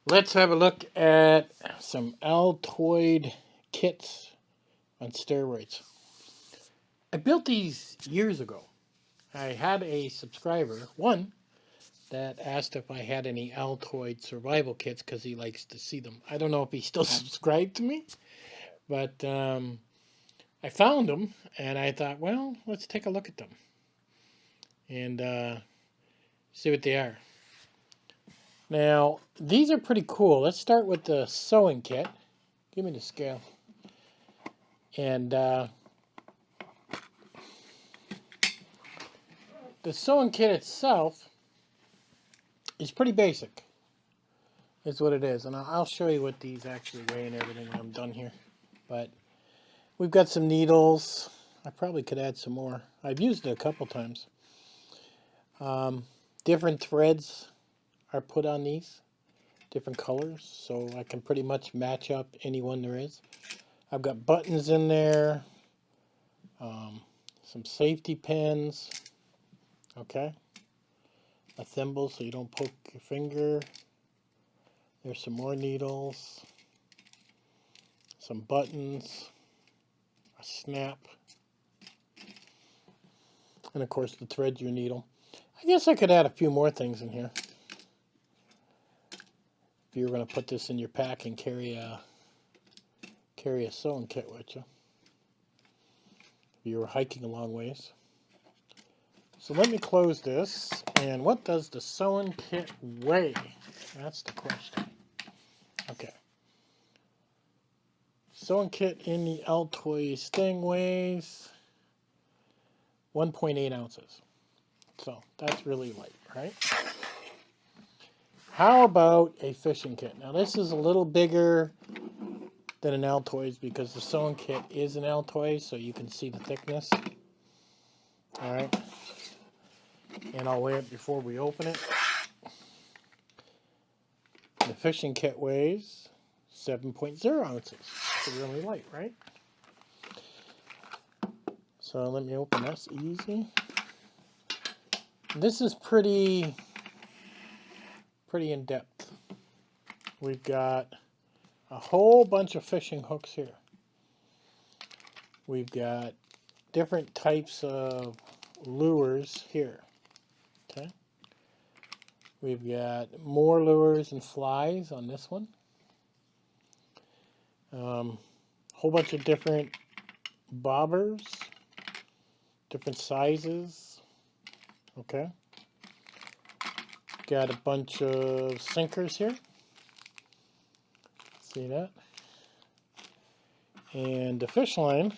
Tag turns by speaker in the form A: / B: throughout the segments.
A: Let's have a look at some Altoid kits on steroids. I built these years ago. I had a subscriber, one, that asked if I had any Altoid survival kits because he likes to see them. I don't know if he still subscribed to me, but I found them and I thought, well, let's take a look at them and see what they are. Now, these are pretty cool. Let's start with the sewing kit. Give me the scale. And the sewing kit itself is pretty basic. Is what it is. And I'll show you what these actually weigh and everything when I'm done here. But we've got some needles. I probably could add some more. I've used it a couple times. Different threads are put on these. Different colors. So I can pretty much match up any one there is. I've got buttons in there. Some safety pins. Okay. A thimble so you don't poke your finger. There's some more needles. Some buttons. A snap. And of course to thread your needle. I guess I could add a few more things in here. If you were going to put this in your pack and carry a sewing kit with you. If you were hiking a long ways. So let me close this. And what does the sewing kit weigh? That's the question. Okay. Sewing kit in the Altoids thing weighs 1.8 ounces. So that's really light, right? How about a fishing kit? Now this is a little bigger than an Altoids because the sewing kit is an Altoids, so you can see the thickness. All right. And I'll weigh it before we open it. The fishing kit weighs 7.0 ounces. It's really light, right? So let me open this easy. This is pretty in depth. We've got a whole bunch of fishing hooks here. We've got different types of lures here. Okay. We've got more lures and flies on this one. Whole bunch of different bobbers, different sizes. Okay. Got a bunch of sinkers here. See that? And the fish line,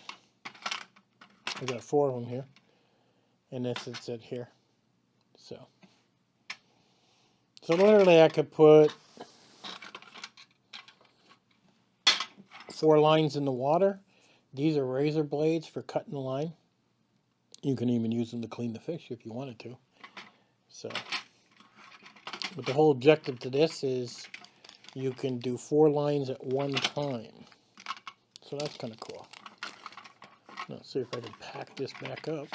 A: I got 4 of them here. And this is it here. So literally I could put 4 lines in the water. These are razor blades for cutting the line. You can even use them to clean the fish if you wanted to. So, but the whole objective to this is you can do 4 lines at one time. So that's kind of cool. Now, let's see if I can pack this back up.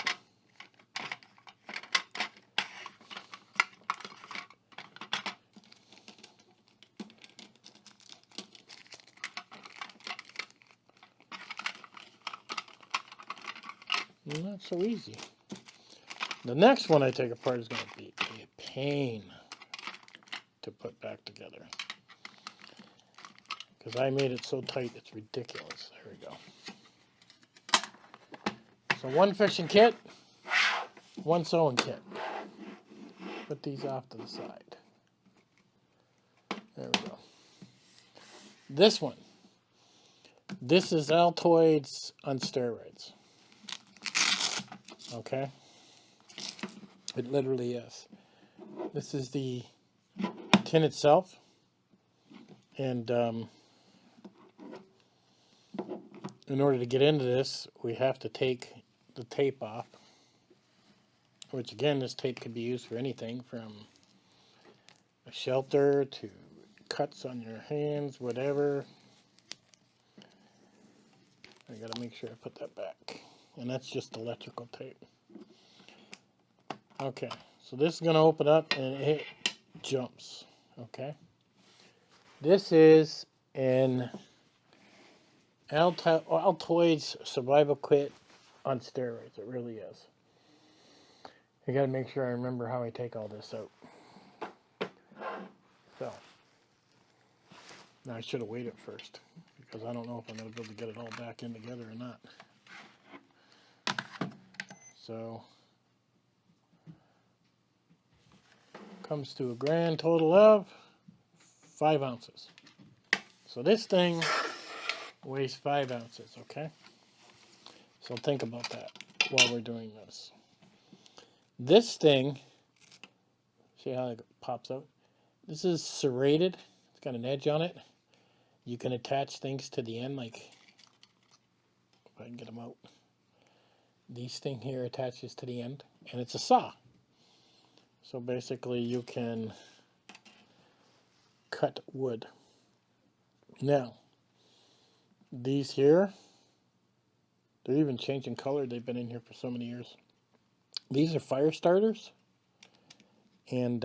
A: Not so easy. The next one I take apart is going to be a pain to put back together. Because I made it so tight, it's ridiculous. There we go. So 1 fishing kit, 1 sewing kit. Put these off to the side. There we go. This one. This is Altoids on steroids. Okay? It literally is. This is the tin itself. And in order to get into this, we have to take the tape off. Which again, this tape can be used for anything from a shelter to cuts on your hands, whatever. I gotta make sure I put that back. And that's just electrical tape. Okay, so this is gonna open up and it jumps. Okay. This is an Altoids survival kit on steroids. It really is. I got to make sure I remember how I take all this out. So, now I should have waited first because I don't know if I'm going to be able to get it all back in together or not. So, comes to a grand total of 5 ounces. So this thing weighs 5 ounces, okay? So think about that while we're doing this. This thing, see how it pops out? This is serrated. It's got an edge on it. You can attach things to the end, like, if I can get them out. These thing here attaches to the end, and it's a saw. So basically you can cut wood. Now, these here, they're even changing color. They've been in here for so many years. These are fire starters, and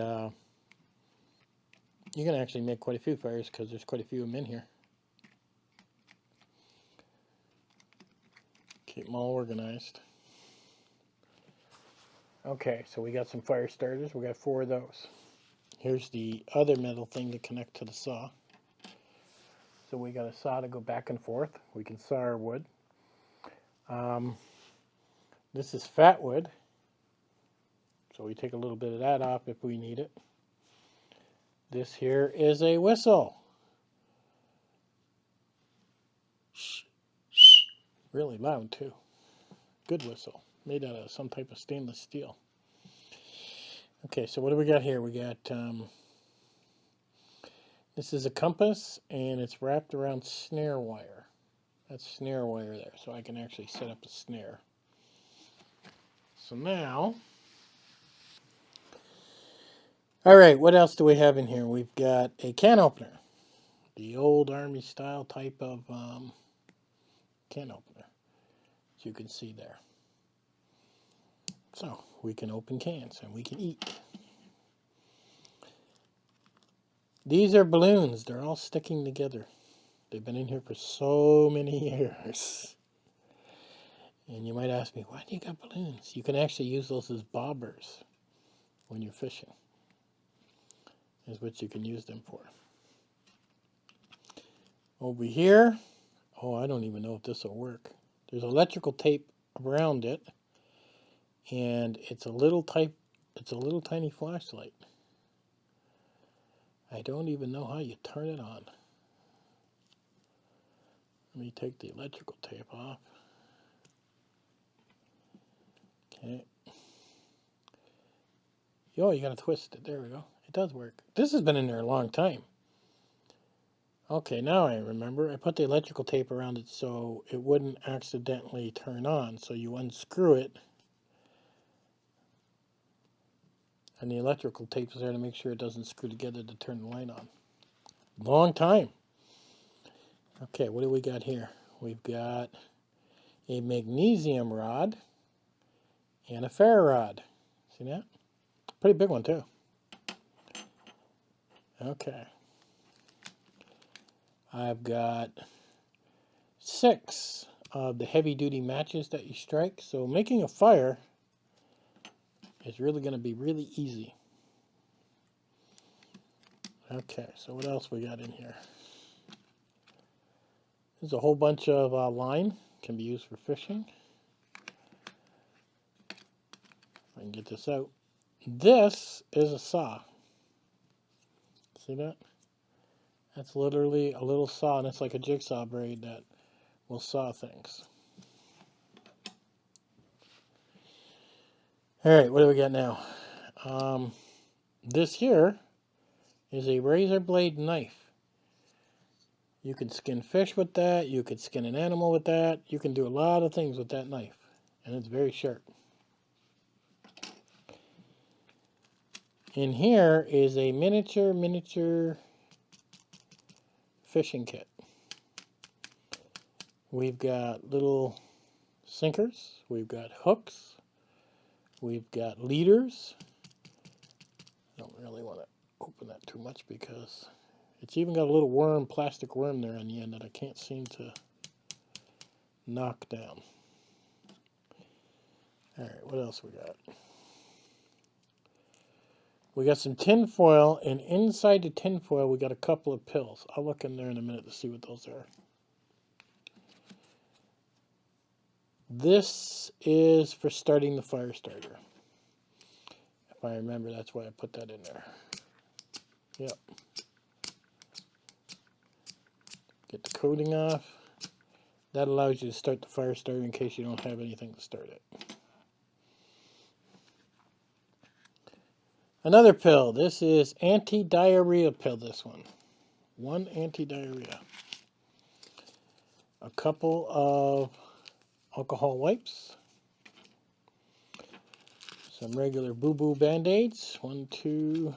A: you can actually make quite a few fires because there's quite a few of them in here. Keep them all organized. Okay, so we got some fire starters. We got 4 of those. Here's the other metal thing to connect to the saw. So we got a saw to go back and forth. We can saw our wood. This is fat wood. So we take a little bit of that off if we need it. This here is a whistle. Really loud too. Good whistle. Made out of some type of stainless steel. Okay, so what do we got here? We got, this is a compass, and it's wrapped around snare wire. That's snare wire there, so I can actually set up a snare. So now, alright, what else do we have in here? We've got a can opener. The old army style type of can opener, as you can see there. So, we can open cans, and we can eat. These are balloons. They're all sticking together. They've been in here for so many years. And you might ask me, why do you got balloons? You can actually use those as bobbers when you're fishing. Is what you can use them for. Over here, oh, I don't even know if this will work. There's electrical tape around it, and it's a little tiny flashlight. I don't even know how you turn it on. Let me take the electrical tape off. Okay. Oh, you gotta twist it. There we go. It does work. This has been in there a long time. Okay, now I remember. I put the electrical tape around it so it wouldn't accidentally turn on. So you unscrew it, and the electrical tape is there to make sure it doesn't screw together to turn the light on. Long time. Okay, what do we got here? We've got a magnesium rod and a ferro rod. See that? Pretty big one too. Okay. I've got 6 of the heavy-duty matches that you strike. So making a fire is really going to be really easy. Okay, so what else we got in here? There's a whole bunch of line. Can be used for fishing. If I can get this out. This is a saw. See that? That's literally a little saw, and it's like a jigsaw braid that will saw things. Alright, what do we got now? This here is a razor blade knife. You can skin fish with that. You could skin an animal with that. You can do a lot of things with that knife. And it's very sharp. In here is a miniature fishing kit. We've got little sinkers. We've got hooks. We've got leaders. I don't really want to open that too much because It's even got a little worm, plastic worm there on the end that I can't seem to knock down. Alright, what else we got? We got some tin foil, and inside the tin foil we got a couple of pills. I'll look in there in a minute to see what those are. This is for starting the fire starter. If I remember, that's why I put that in there. Yep. Get the coating off. That allows you to start the fire starter in case you don't have anything to start it. Another pill. This is anti-diarrhea pill, this one. One anti-diarrhea. A couple of alcohol wipes. Some regular boo-boo band-aids. 1, 2,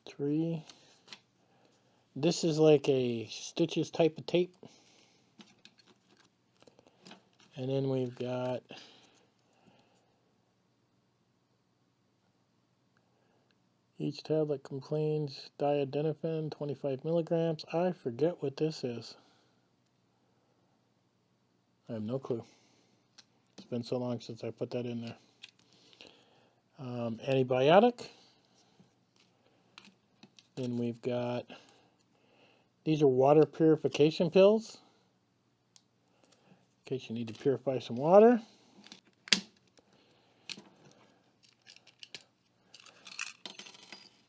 A: 3. This is like a stitches type of tape. And then we've got each tablet contains diadenophen, 25 milligrams. I forget what this is. I have no clue. It's been so long since I put that in there. Antibiotic. Then we've got, these are water purification pills, in case you need to purify some water.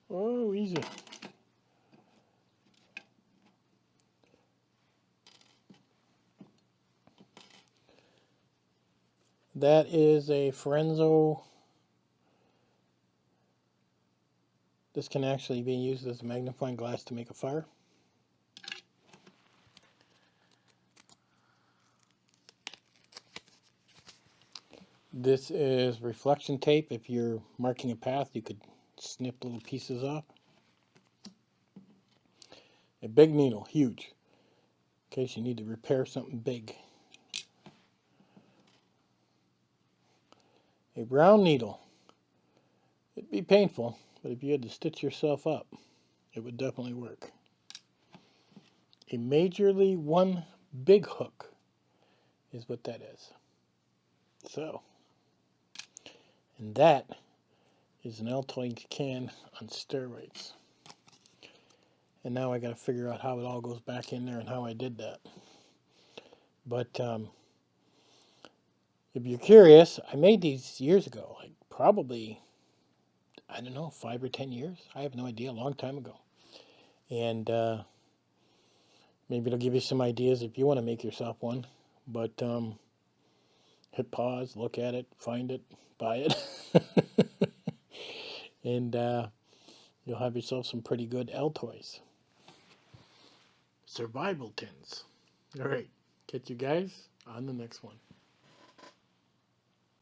A: Oh, easy. That is a Forenzo. This can actually be used as a magnifying glass to make a fire. This is reflection tape. If you're marking a path, you could snip little pieces off. A big needle, huge, in case you need to repair something big. A brown needle. It'd be painful, but if you had to stitch yourself up, it would definitely work. A majorly one big hook is what that is. So, and that is an Altoids can on steroids. And now I got to figure out how it all goes back in there and how I did that. But if you're curious, I made these years ago, like probably, I don't know, 5 or 10 years. I have no idea, a long time ago. And maybe it'll give you some ideas if you want to make yourself one. But hit pause, look at it, find it, buy it. And you'll have yourself some pretty good Altoids. Survival tins. All right, catch you guys on the next one.